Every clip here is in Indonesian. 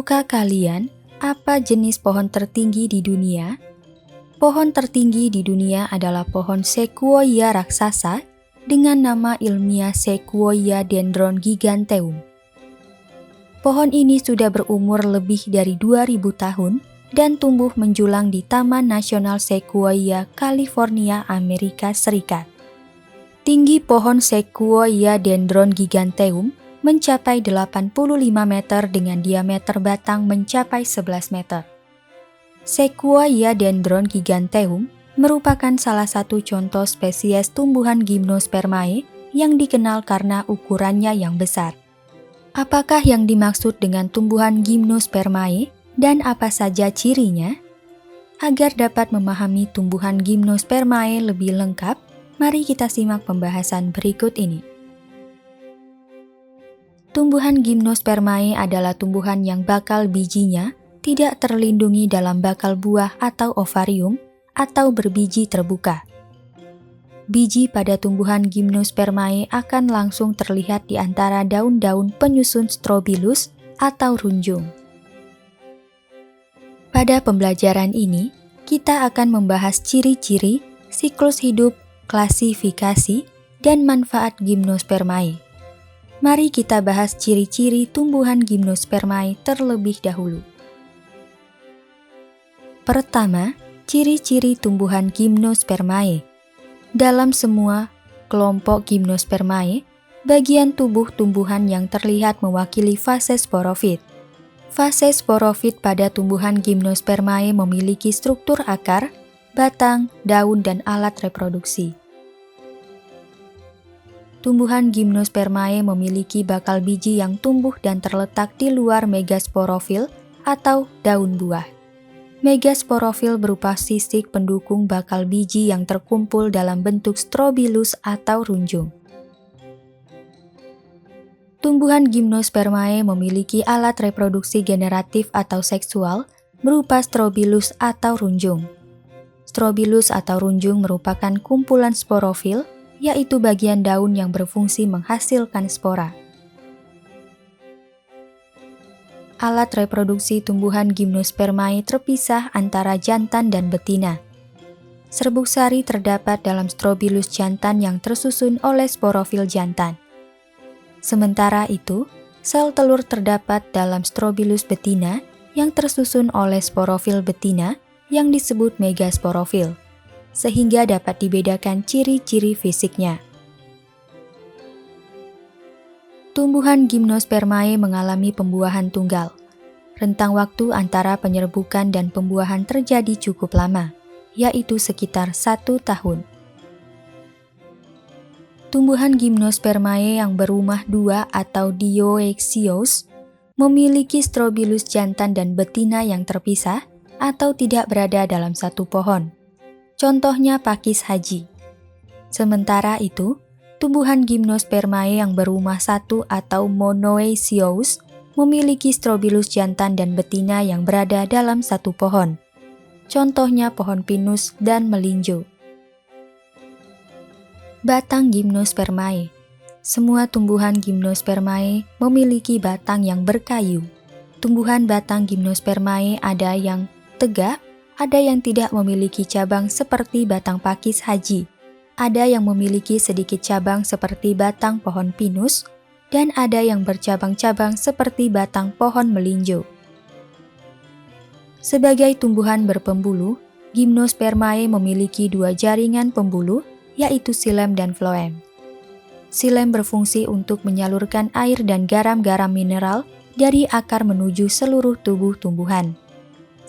Tahukah kalian apa jenis pohon tertinggi di dunia? Pohon tertinggi di dunia adalah pohon Sequoia raksasa dengan nama ilmiah Sequoia dendron giganteum. Pohon ini sudah berumur lebih dari 2000 tahun dan tumbuh menjulang di Taman Nasional Sequoia, California, Amerika Serikat. Tinggi pohon Sequoia dendron giganteum mencapai 85 meter dengan diameter batang mencapai 11 meter. Sequoia dendron giganteum merupakan salah satu contoh spesies tumbuhan Gymnospermae yang dikenal karena ukurannya yang besar. Apakah yang dimaksud dengan tumbuhan Gymnospermae dan apa saja cirinya? Agar dapat memahami tumbuhan Gymnospermae lebih lengkap, mari kita simak pembahasan berikut ini. Tumbuhan Gymnospermae adalah tumbuhan yang bakal bijinya tidak terlindungi dalam bakal buah atau ovarium atau berbiji terbuka. Biji pada tumbuhan Gymnospermae akan langsung terlihat di antara daun-daun penyusun strobilus atau runjung. Pada pembelajaran ini, kita akan membahas ciri-ciri, siklus hidup, klasifikasi, dan manfaat Gymnospermae. Mari kita bahas ciri-ciri tumbuhan Gymnospermae terlebih dahulu. Pertama, ciri-ciri tumbuhan Gymnospermae. Dalam semua kelompok Gymnospermae, bagian tubuh tumbuhan yang terlihat mewakili fase sporofit. Fase sporofit pada tumbuhan Gymnospermae memiliki struktur akar, batang, daun, dan alat reproduksi. Tumbuhan Gymnospermae memiliki bakal biji yang tumbuh dan terletak di luar megasporofil atau daun buah. Megasporofil berupa sisik pendukung bakal biji yang terkumpul dalam bentuk strobilus atau runjung. Tumbuhan Gymnospermae memiliki alat reproduksi generatif atau seksual berupa strobilus atau runjung. Strobilus atau runjung merupakan kumpulan sporofil, yaitu bagian daun yang berfungsi menghasilkan spora. Alat reproduksi tumbuhan Gymnospermae terpisah antara jantan dan betina. Serbuk sari terdapat dalam strobilus jantan yang tersusun oleh sporofil jantan. Sementara itu, sel telur terdapat dalam strobilus betina yang tersusun oleh sporofil betina yang disebut megasporofil, sehingga dapat dibedakan ciri-ciri fisiknya. Tumbuhan Gymnospermae mengalami pembuahan tunggal. Rentang waktu antara penyerbukan dan pembuahan terjadi cukup lama, yaitu sekitar 1 tahun. Tumbuhan Gymnospermae yang berumah dua atau dioecious memiliki strobilus jantan dan betina yang terpisah atau tidak berada dalam satu pohon. Contohnya pakis haji. Sementara itu, tumbuhan Gymnospermae yang berumah satu atau monoecious memiliki strobilus jantan dan betina yang berada dalam satu pohon. Contohnya pohon pinus dan melinjo. Batang Gymnospermae. Semua tumbuhan Gymnospermae memiliki batang yang berkayu. Tumbuhan batang Gymnospermae ada yang tegak, ada yang tidak memiliki cabang seperti batang pakis haji. Ada yang memiliki sedikit cabang seperti batang pohon pinus, dan ada yang bercabang-cabang seperti batang pohon melinjo. Sebagai tumbuhan berpembuluh, Gymnospermae memiliki dua jaringan pembuluh, yaitu xilem dan floem. Xilem berfungsi untuk menyalurkan air dan garam-garam mineral dari akar menuju seluruh tubuh tumbuhan.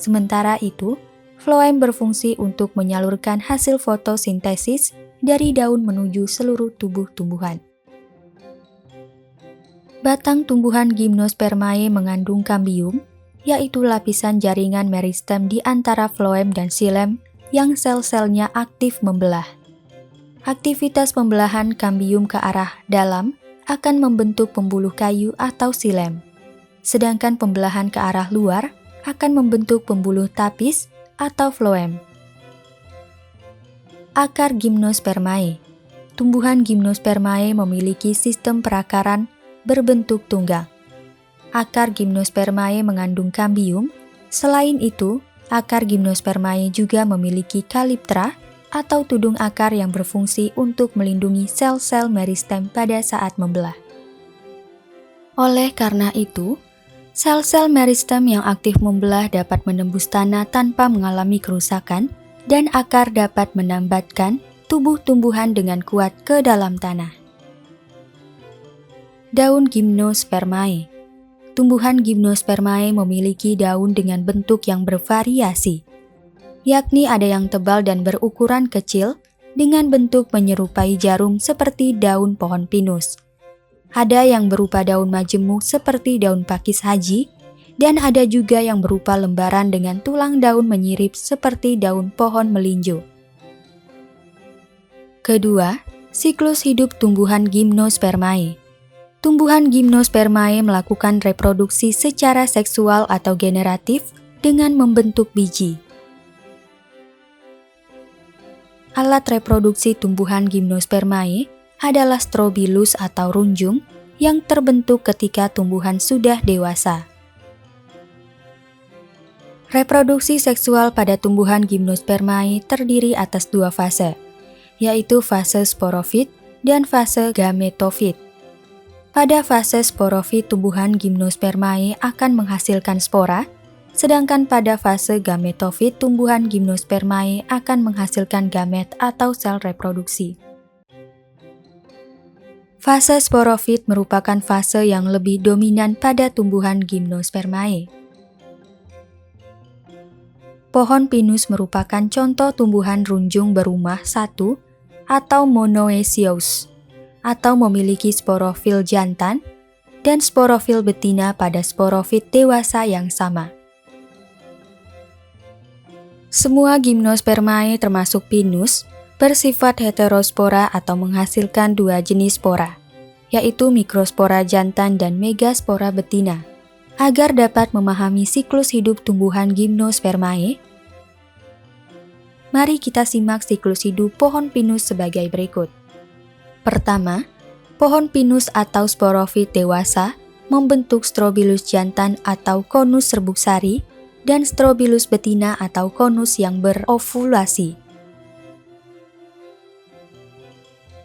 Sementara itu, floem berfungsi untuk menyalurkan hasil fotosintesis dari daun menuju seluruh tubuh tumbuhan. Batang tumbuhan Gymnospermae mengandung kambium, yaitu lapisan jaringan meristem di antara floem dan xilem yang sel-selnya aktif membelah. Aktivitas pembelahan kambium ke arah dalam akan membentuk pembuluh kayu atau xilem, sedangkan pembelahan ke arah luar akan membentuk pembuluh tapis atau floem. Akar Gymnospermae. Tumbuhan Gymnospermae memiliki sistem perakaran berbentuk tunggang. akar Gymnospermae mengandung kambium. Selain itu, akar Gymnospermae juga memiliki kaliptra atau tudung akar yang berfungsi untuk melindungi sel-sel meristem pada saat membelah. Oleh karena itu, sel-sel meristem yang aktif membelah dapat menembus tanah tanpa mengalami kerusakan dan akar dapat menambatkan tubuh tumbuhan dengan kuat ke dalam tanah. Daun Gymnospermae. Tumbuhan Gymnospermae memiliki daun dengan bentuk yang bervariasi, yakni ada yang tebal dan berukuran kecil dengan bentuk menyerupai jarum seperti daun pohon pinus. Ada yang berupa daun majemuk seperti daun pakis haji, dan ada juga yang berupa lembaran dengan tulang daun menyirip seperti daun pohon melinjo. Kedua, siklus hidup tumbuhan Gymnospermae. Tumbuhan Gymnospermae melakukan reproduksi secara seksual atau generatif dengan membentuk biji. Alat reproduksi tumbuhan Gymnospermae adalah strobilus atau runjung yang terbentuk ketika tumbuhan sudah dewasa. Reproduksi seksual pada tumbuhan Gymnospermae terdiri atas dua fase, yaitu fase sporofit dan fase gametofit. Pada fase sporofit, tumbuhan Gymnospermae akan menghasilkan spora, sedangkan pada fase gametofit, tumbuhan Gymnospermae akan menghasilkan gamet atau sel reproduksi. Fase sporofit merupakan fase yang lebih dominan pada tumbuhan Gymnospermae. Pohon pinus merupakan contoh tumbuhan runjung berumah satu atau monoecious, atau memiliki sporofil jantan dan sporofil betina pada sporofit dewasa yang sama. Semua Gymnospermae termasuk pinus bersifat heterospora atau menghasilkan dua jenis spora, yaitu mikrospora jantan dan megaspora betina. Agar dapat memahami siklus hidup tumbuhan Gymnospermae, mari kita simak siklus hidup pohon pinus sebagai berikut. Pertama, pohon pinus atau sporofit dewasa membentuk strobilus jantan atau konus serbuk sari dan strobilus betina atau konus yang berovulasi.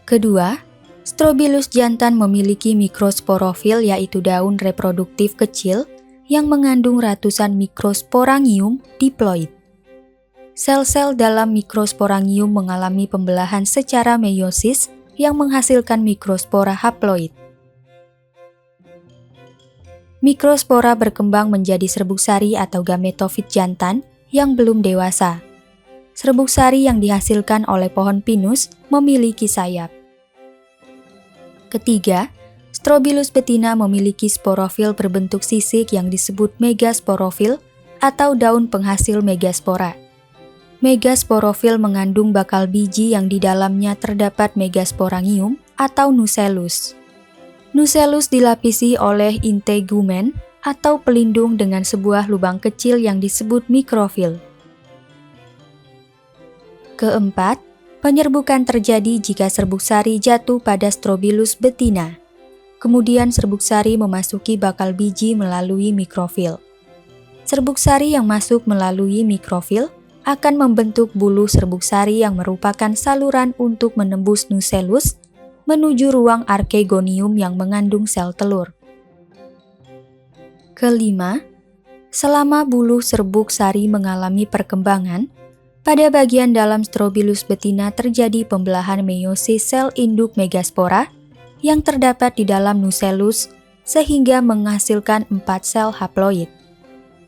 Kedua, strobilus jantan memiliki mikrosporofil yaitu daun reproduktif kecil yang mengandung ratusan mikrosporangium diploid. Sel-sel dalam mikrosporangium mengalami pembelahan secara meiosis yang menghasilkan mikrospora haploid. Mikrospora berkembang menjadi serbuk sari atau gametofit jantan yang belum dewasa. Serbuk sari yang dihasilkan oleh pohon pinus memiliki sayap. Ketiga, strobilus betina memiliki sporofil berbentuk sisik yang disebut megasporofil atau daun penghasil megaspora. Megasporofil mengandung bakal biji yang di dalamnya terdapat megasporangium atau nucellus. Nucellus dilapisi oleh integumen atau pelindung dengan sebuah lubang kecil yang disebut mikrofil. Keempat, penyerbukan terjadi jika serbuk sari jatuh pada strobilus betina. Kemudian serbuk sari memasuki bakal biji melalui mikrofil. Serbuk sari yang masuk melalui mikrofil akan membentuk bulu serbuk sari yang merupakan saluran untuk menembus nucellus menuju ruang arkegonium yang mengandung sel telur. Kelima, selama bulu serbuk sari mengalami perkembangan, pada bagian dalam strobilus betina terjadi pembelahan meiosis sel induk megaspora yang terdapat di dalam nucellus sehingga menghasilkan 4 sel haploid.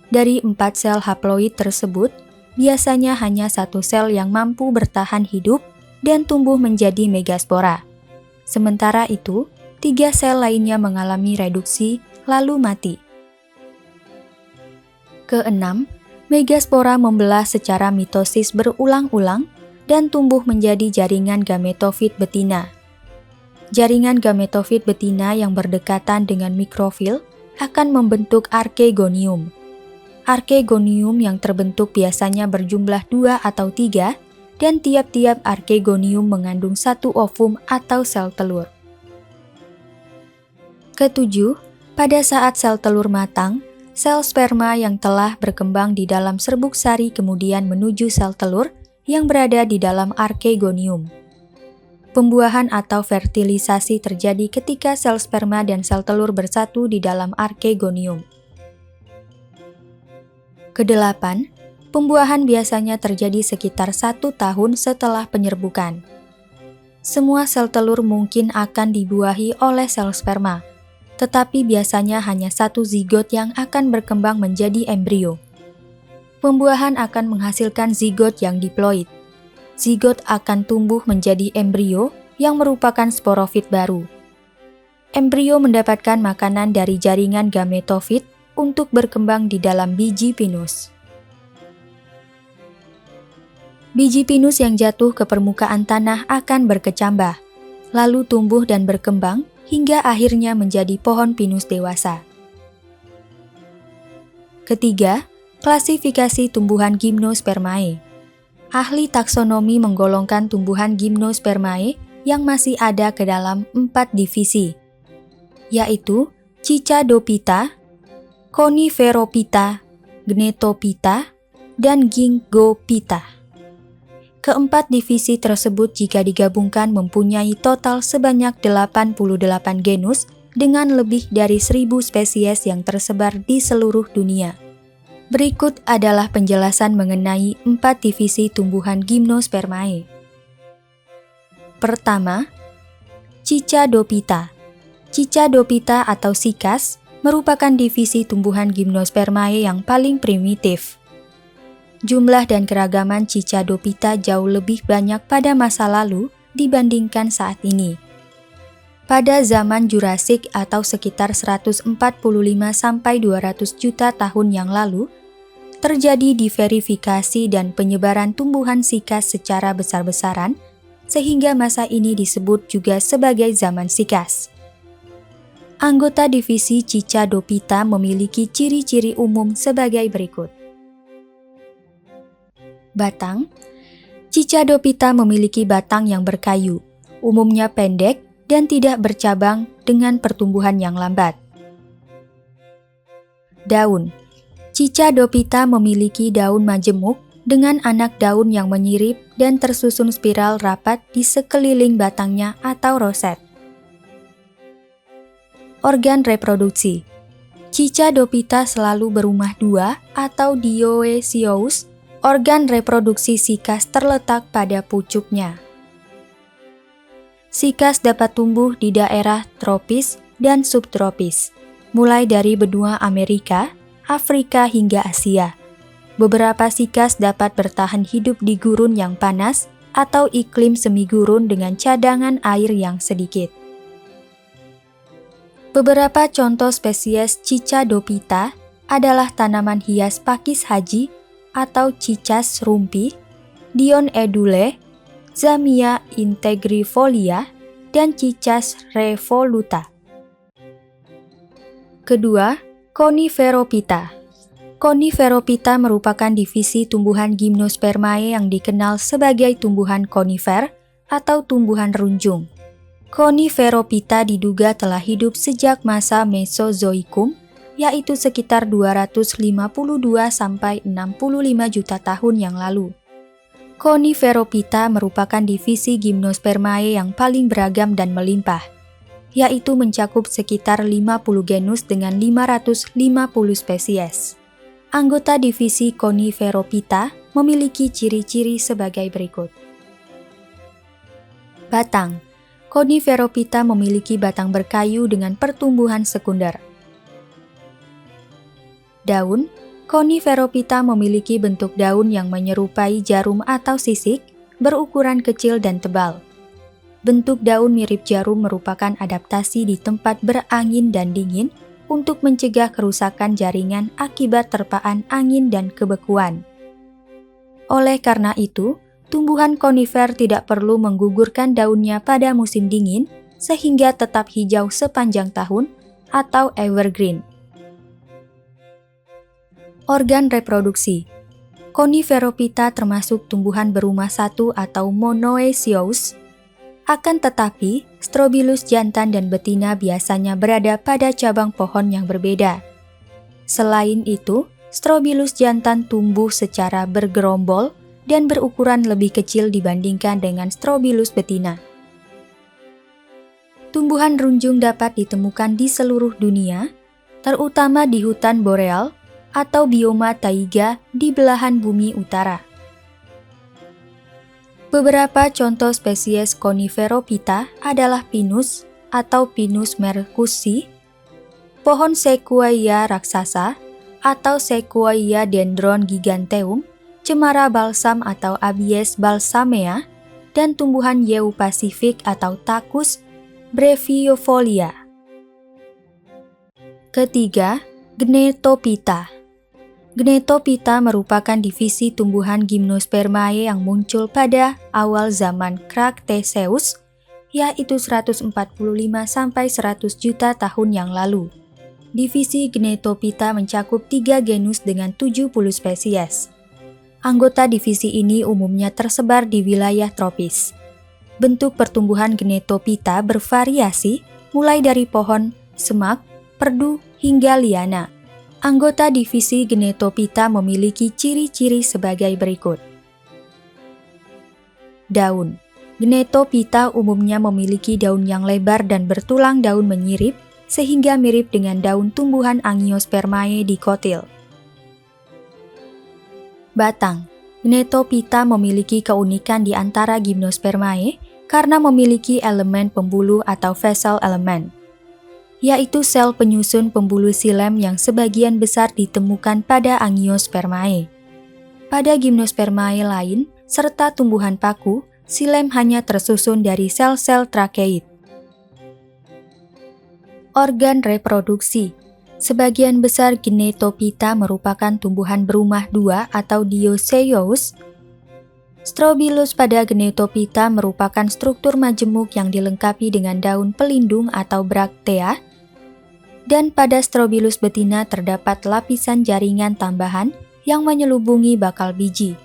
Dari 4 sel haploid tersebut, biasanya hanya 1 sel yang mampu bertahan hidup dan tumbuh menjadi megaspora. Sementara itu, 3 sel lainnya mengalami reduksi lalu mati. Keenam, megaspora membelah secara mitosis berulang-ulang dan tumbuh menjadi jaringan gametofit betina. Jaringan gametofit betina yang berdekatan dengan mikrofil akan membentuk arkegonium. Arkegonium yang terbentuk biasanya berjumlah 2 atau 3 dan tiap-tiap arkegonium mengandung 1 ovum atau sel telur. Ketujuh, Pada saat sel telur matang, sel sperma yang telah berkembang di dalam serbuk sari kemudian menuju sel telur yang berada di dalam arkegonium. Pembuahan atau fertilisasi terjadi ketika sel sperma dan sel telur bersatu di dalam arkegonium. Kedelapan, pembuahan biasanya terjadi sekitar 1 tahun setelah penyerbukan. Semua sel telur mungkin akan dibuahi oleh sel sperma, tetapi biasanya hanya satu zigot yang akan berkembang menjadi embrio. Pembuahan akan menghasilkan zigot yang diploid. Zigot akan tumbuh menjadi embrio yang merupakan sporofit baru. Embrio mendapatkan makanan dari jaringan gametofit untuk berkembang di dalam biji pinus. Biji pinus yang jatuh ke permukaan tanah akan berkecambah, lalu tumbuh dan berkembang hingga akhirnya menjadi pohon pinus dewasa. Ketiga, klasifikasi tumbuhan Gymnospermae. Ahli taksonomi menggolongkan tumbuhan Gymnospermae yang masih ada ke dalam 4 divisi, yaitu Cichadophyta, Coniferophyta, Gnetophyta, dan Gingophyta. Keempat divisi tersebut jika digabungkan mempunyai total sebanyak 88 genus dengan lebih dari 1.000 spesies yang tersebar di seluruh dunia. Berikut adalah penjelasan mengenai 4 divisi tumbuhan Gymnospermae. Pertama, Cichadophyta. Cichadophyta atau Cycas merupakan divisi tumbuhan Gymnospermae yang paling primitif. Jumlah dan keragaman Cichadophyta jauh lebih banyak pada masa lalu dibandingkan saat ini. Pada zaman Jurasik atau sekitar 145 sampai 200 juta tahun yang lalu, terjadi diverifikasi dan penyebaran tumbuhan Cycas secara besar-besaran, sehingga masa ini disebut juga sebagai zaman Cycas. Anggota divisi Cichadophyta memiliki ciri-ciri umum sebagai berikut. Batang. Cichadophyta memiliki batang yang berkayu, umumnya pendek dan tidak bercabang dengan pertumbuhan yang lambat. Daun. Cichadophyta memiliki daun majemuk dengan anak daun yang menyirip dan tersusun spiral rapat di sekeliling batangnya atau roset. Organ reproduksi. Cichadophyta selalu berumah dua atau dioecious. Organ reproduksi Cycas terletak pada pucuknya. Cycas dapat tumbuh di daerah tropis dan subtropis, mulai dari benua Amerika, Afrika hingga Asia. Beberapa Cycas dapat bertahan hidup di gurun yang panas atau iklim semigurun dengan cadangan air yang sedikit. Beberapa contoh spesies Cichadophyta adalah tanaman hias pakis haji atau Cicas rumpi, Dion edule, Zamia integrifolia, dan Cicas revoluta. Kedua, Coniferophyta. Coniferophyta merupakan divisi tumbuhan Gymnospermae yang dikenal sebagai tumbuhan konifer atau tumbuhan runjung. Coniferophyta diduga telah hidup sejak masa Mesozoikum, yaitu sekitar 252 sampai 65 juta tahun yang lalu. Coniferophyta merupakan divisi Gymnospermae yang paling beragam dan melimpah, yaitu mencakup sekitar 50 genus dengan 550 spesies. Anggota divisi Coniferophyta memiliki ciri-ciri sebagai berikut. Batang. Coniferophyta memiliki batang berkayu dengan pertumbuhan sekunder. Daun. Coniferophyta memiliki bentuk daun yang menyerupai jarum atau sisik, berukuran kecil dan tebal. Bentuk daun mirip jarum merupakan adaptasi di tempat berangin dan dingin untuk mencegah kerusakan jaringan akibat terpaan angin dan kebekuan. Oleh karena itu, tumbuhan konifer tidak perlu menggugurkan daunnya pada musim dingin sehingga tetap hijau sepanjang tahun atau evergreen. Organ reproduksi. Coniferophyta termasuk tumbuhan berumah satu atau monoecious. Akan tetapi, Strobilus jantan dan betina biasanya berada pada cabang pohon yang berbeda. Selain itu, Strobilus jantan tumbuh secara bergerombol dan berukuran lebih kecil dibandingkan dengan Strobilus betina. Tumbuhan runjung dapat ditemukan di seluruh dunia, terutama di hutan boreal atau bioma taiga di belahan bumi utara. Beberapa contoh spesies Coniferophyta adalah Pinus atau Pinus mercussi, pohon Sequoia raksasa atau Sequoia dendron giganteum, cemara balsam atau Abies balsamea, dan tumbuhan Eupasifik atau Tacus breviofolia. Ketiga, Gnetophyta. Gnetophyta merupakan divisi tumbuhan Gymnospermae yang muncul pada awal zaman Cretaceous, yaitu 145 sampai 100 juta tahun yang lalu. Divisi Gnetophyta mencakup 3 genus dengan 70 spesies. Anggota divisi ini umumnya tersebar di wilayah tropis. Bentuk pertumbuhan Gnetophyta bervariasi, mulai dari pohon, semak, perdu, hingga liana. Anggota divisi Gnetophyta memiliki ciri-ciri sebagai berikut. Daun. Gnetophyta umumnya memiliki daun yang lebar dan bertulang daun menyirip, sehingga mirip dengan daun tumbuhan Angiospermae dikotil. Batang. Gnetophyta memiliki keunikan di antara Gymnospermae karena memiliki elemen pembuluh atau vessel element, yaitu sel penyusun pembuluh xilem yang sebagian besar ditemukan pada Angiospermae. Pada Gymnospermae lain, serta tumbuhan paku, xilem hanya tersusun dari sel-sel trakeid. Organ reproduksi. Sebagian besar Gnetophyta merupakan tumbuhan berumah dua atau dioecious. Strobilus pada Gnetophyta merupakan struktur majemuk yang dilengkapi dengan daun pelindung atau braktea, dan pada Strobilus betina terdapat lapisan jaringan tambahan yang menyelubungi bakal biji.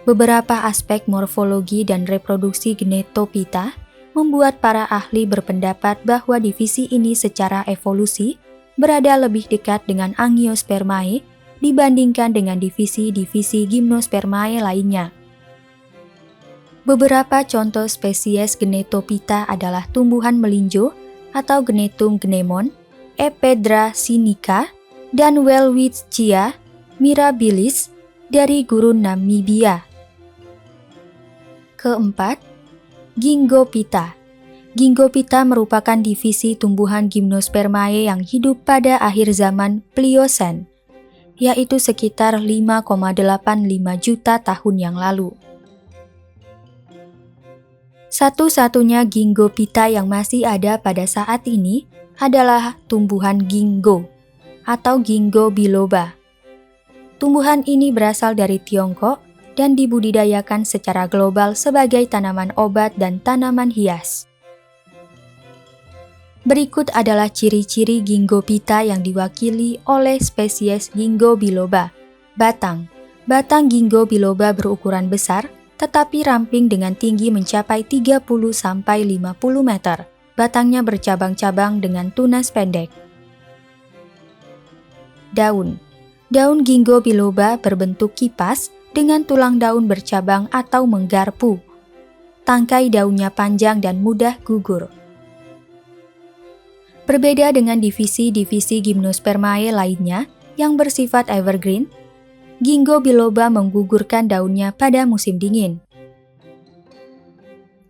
Beberapa aspek morfologi dan reproduksi Gnetophyta membuat para ahli berpendapat bahwa divisi ini secara evolusi berada lebih dekat dengan Angiospermae dibandingkan dengan divisi-divisi Gymnospermae lainnya. Beberapa contoh spesies Gnetophyta adalah tumbuhan melinjo atau Gnetum gnemon, Ephedra sinica, dan Welwitschia mirabilis dari gurun Namibia. Keempat, Gingophyta. Gingophyta merupakan divisi tumbuhan Gymnospermae yang hidup pada akhir zaman Pliocene, yaitu sekitar 5,85 juta tahun yang lalu. Satu-satunya Gingophyta yang masih ada pada saat ini adalah tumbuhan Ginkgo atau Ginkgo biloba. Tumbuhan ini berasal dari Tiongkok dan dibudidayakan secara global sebagai tanaman obat dan tanaman hias. Berikut adalah ciri-ciri Gingophyta yang diwakili oleh spesies Ginkgo biloba. Batang. Batang Ginkgo biloba berukuran besar, tetapi ramping dengan tinggi mencapai 30-50 meter. Batangnya bercabang-cabang dengan tunas pendek. Daun. Daun Ginkgo biloba berbentuk kipas dengan tulang daun bercabang atau menggarpu. Tangkai daunnya panjang dan mudah gugur. Berbeda dengan divisi-divisi Gymnospermae lainnya yang bersifat evergreen, Ginkgo biloba menggugurkan daunnya pada musim dingin.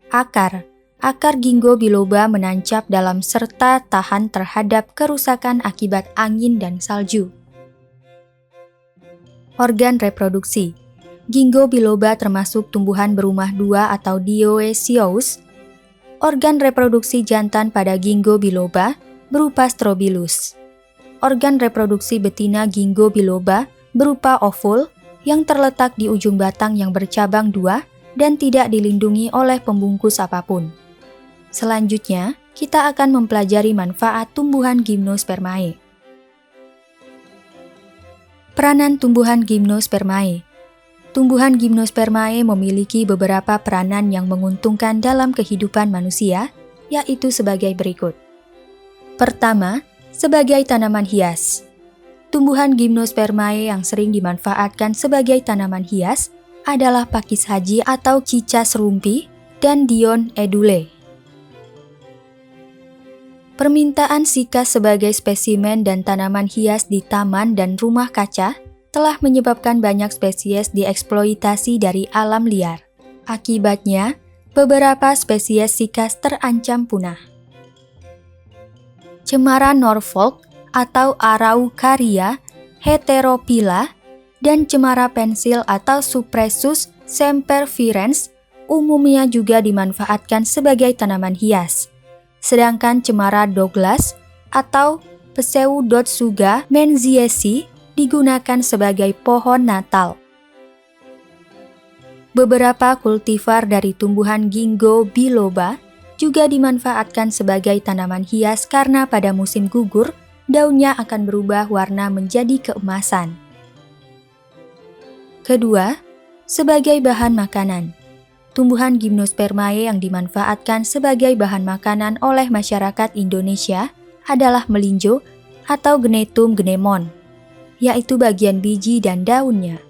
Akar. Akar Ginkgo biloba menancap dalam serta tahan terhadap kerusakan akibat angin dan salju. Organ reproduksi. Ginkgo biloba termasuk tumbuhan berumah dua atau dioecious. Organ reproduksi jantan pada Ginkgo biloba berupa strobilus. Organ reproduksi betina Ginkgo biloba berupa ovul yang terletak di ujung batang yang bercabang dua dan tidak dilindungi oleh pembungkus apapun. Selanjutnya, kita akan mempelajari manfaat tumbuhan Gymnospermae. Peranan tumbuhan Gymnospermae. Tumbuhan Gymnospermae memiliki beberapa peranan yang menguntungkan dalam kehidupan manusia, yaitu sebagai berikut. Pertama, sebagai tanaman hias. Tumbuhan Gymnospermae yang sering dimanfaatkan sebagai tanaman hias adalah pakis haji atau cicas rumpi dan Dion edule. Permintaan sikas sebagai spesimen dan tanaman hias di taman dan rumah kaca telah menyebabkan banyak spesies dieksploitasi dari alam liar. Akibatnya, beberapa spesies sikas terancam punah. Cemara Norfolk atau Araucaria heterophylla dan cemara pensil atau Cypressus sempervirens umumnya juga dimanfaatkan sebagai tanaman hias. Sedangkan cemara Douglas atau Pseudotsuga menziesi digunakan sebagai pohon Natal. Beberapa kultivar dari tumbuhan Ginkgo biloba juga dimanfaatkan sebagai tanaman hias karena pada musim gugur, daunnya akan berubah warna menjadi keemasan. Kedua, sebagai bahan makanan. Tumbuhan Gymnospermae yang dimanfaatkan sebagai bahan makanan oleh masyarakat Indonesia adalah melinjo atau Gnetum gnemon, yaitu bagian biji dan daunnya.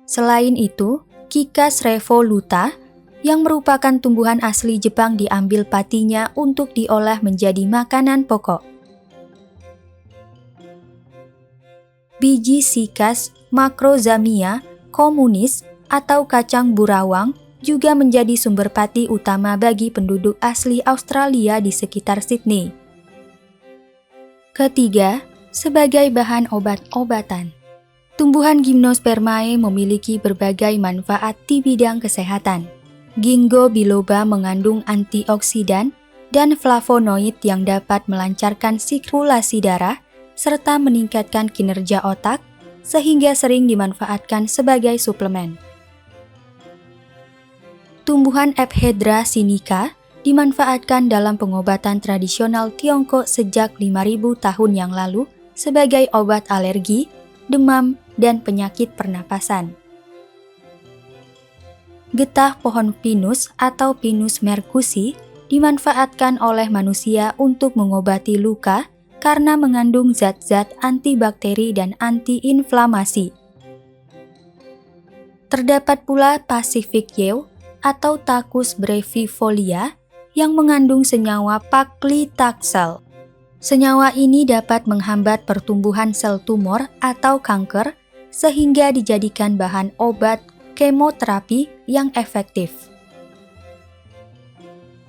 Selain itu, Ficus revoluta yang merupakan tumbuhan asli Jepang diambil patinya untuk diolah menjadi makanan pokok. Biji Ficus macrozamia communis atau kacang burawang juga menjadi sumber pati utama bagi penduduk asli Australia di sekitar Sydney. Ketiga, sebagai bahan obat-obatan. Tumbuhan Gymnospermae memiliki berbagai manfaat di bidang kesehatan. Ginkgo biloba mengandung antioksidan dan flavonoid yang dapat melancarkan sirkulasi darah serta meningkatkan kinerja otak, sehingga sering dimanfaatkan sebagai suplemen. Tumbuhan Ephedra sinica dimanfaatkan dalam pengobatan tradisional Tiongkok sejak 5.000 tahun yang lalu sebagai obat alergi, demam, dan penyakit pernapasan. Getah pohon pinus atau Pinus merkusi dimanfaatkan oleh manusia untuk mengobati luka karena mengandung zat-zat antibakteri dan antiinflamasi. Terdapat pula Pacific yew atau Tacus brevifolia yang mengandung senyawa paclitaxel. Senyawa ini dapat menghambat pertumbuhan sel tumor atau kanker sehingga dijadikan bahan obat kemoterapi yang efektif.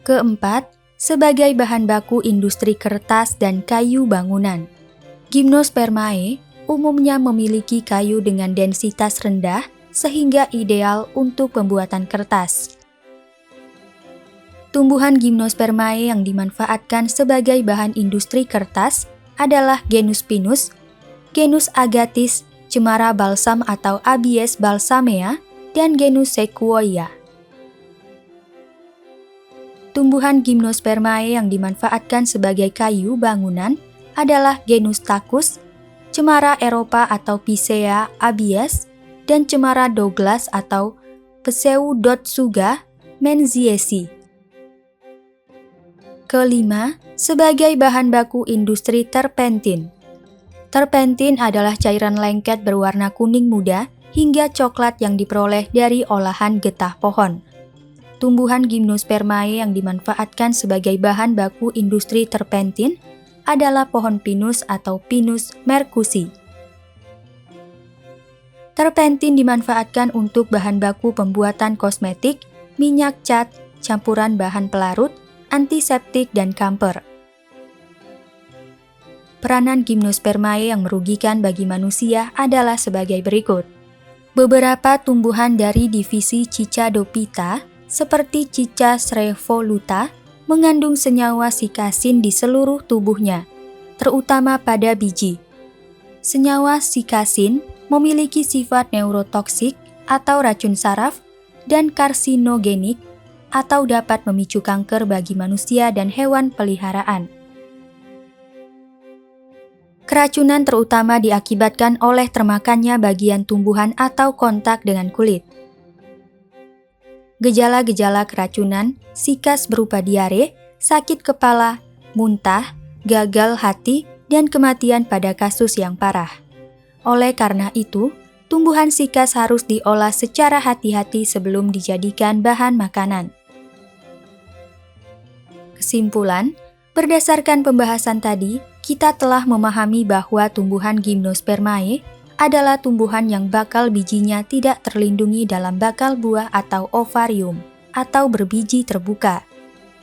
Keempat, sebagai bahan baku industri kertas dan kayu bangunan. Gymnospermae umumnya memiliki kayu dengan densitas rendah sehingga ideal untuk pembuatan kertas. Tumbuhan Gymnospermae yang dimanfaatkan sebagai bahan industri kertas adalah genus Pinus, genus Agathis, cemara balsam atau Abies balsamea, dan genus Sequoia. Tumbuhan Gymnospermae yang dimanfaatkan sebagai kayu bangunan adalah genus Tacus, cemara Eropa atau Picea abies, dan cemara Douglas atau Pseudotsuga menziesi. Kelima, sebagai bahan baku industri terpentin. Terpentin adalah cairan lengket berwarna kuning muda hingga coklat yang diperoleh dari olahan getah pohon. Tumbuhan Gymnospermae yang dimanfaatkan sebagai bahan baku industri terpentin adalah pohon pinus atau Pinus merkusi. Terpentin dimanfaatkan untuk bahan baku pembuatan kosmetik, minyak cat, campuran bahan pelarut, antiseptik, dan kamper. Peranan Gymnospermae yang merugikan bagi manusia adalah sebagai berikut. Beberapa tumbuhan dari divisi Cichadophyta seperti Cicas revoluta mengandung senyawa sikasin di seluruh tubuhnya, terutama pada biji. Senyawa sikasin memiliki sifat neurotoksik atau racun saraf dan karsinogenik atau dapat memicu kanker bagi manusia dan hewan peliharaan. Keracunan terutama diakibatkan oleh termakannya bagian tumbuhan atau kontak dengan kulit. Gejala-gejala keracunan, sikas berupa diare, sakit kepala, muntah, gagal hati, dan kematian pada kasus yang parah. Oleh karena itu, tumbuhan sikas harus diolah secara hati-hati sebelum dijadikan bahan makanan. Kesimpulan, berdasarkan pembahasan tadi, kita telah memahami bahwa tumbuhan Gymnospermae adalah tumbuhan yang bakal bijinya tidak terlindungi dalam bakal buah atau ovarium, atau berbiji terbuka.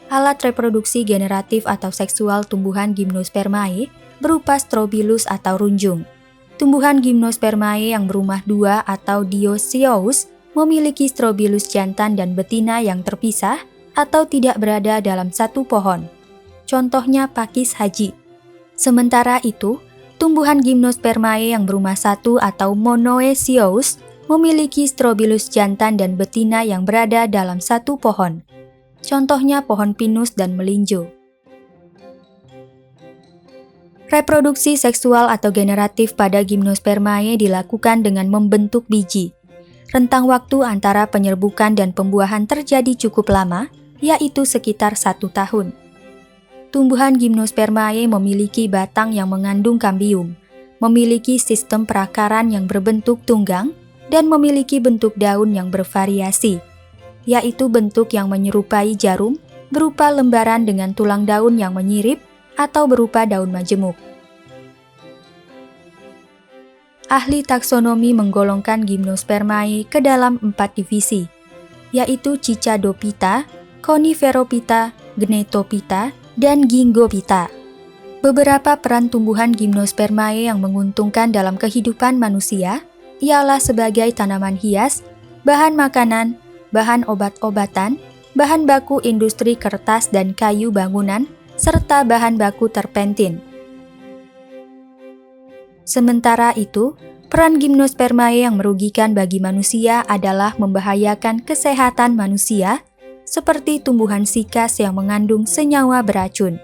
Alat reproduksi generatif atau seksual tumbuhan Gymnospermae berupa strobilus atau runjung. Tumbuhan Gymnospermae yang berumah dua atau dioecious memiliki strobilus jantan dan betina yang terpisah atau tidak berada dalam satu pohon. Contohnya pakis haji. Sementara itu, tumbuhan Gymnospermae yang berumah satu atau monoecious memiliki strobilus jantan dan betina yang berada dalam satu pohon. Contohnya pohon pinus dan melinjo. Reproduksi seksual atau generatif pada Gymnospermae dilakukan dengan membentuk biji. Rentang waktu antara penyerbukan dan pembuahan terjadi cukup lama, yaitu sekitar 1 tahun. Tumbuhan Gymnospermae memiliki batang yang mengandung kambium, memiliki sistem perakaran yang berbentuk tunggang, dan memiliki bentuk daun yang bervariasi, yaitu bentuk yang menyerupai jarum, berupa lembaran dengan tulang daun yang menyirip, atau berupa daun majemuk. Ahli taksonomi menggolongkan Gymnospermae ke dalam 4 divisi, yaitu Cicadophyta, Coniferophyta, Gnetophyta, dan Gingophyta. Beberapa peran tumbuhan Gymnospermae yang menguntungkan dalam kehidupan manusia ialah sebagai tanaman hias, bahan makanan, bahan obat-obatan, bahan baku industri kertas dan kayu bangunan, serta bahan baku terpentin. Sementara itu, peran Gymnospermae yang merugikan bagi manusia adalah membahayakan kesehatan manusia, seperti tumbuhan sikas yang mengandung senyawa beracun.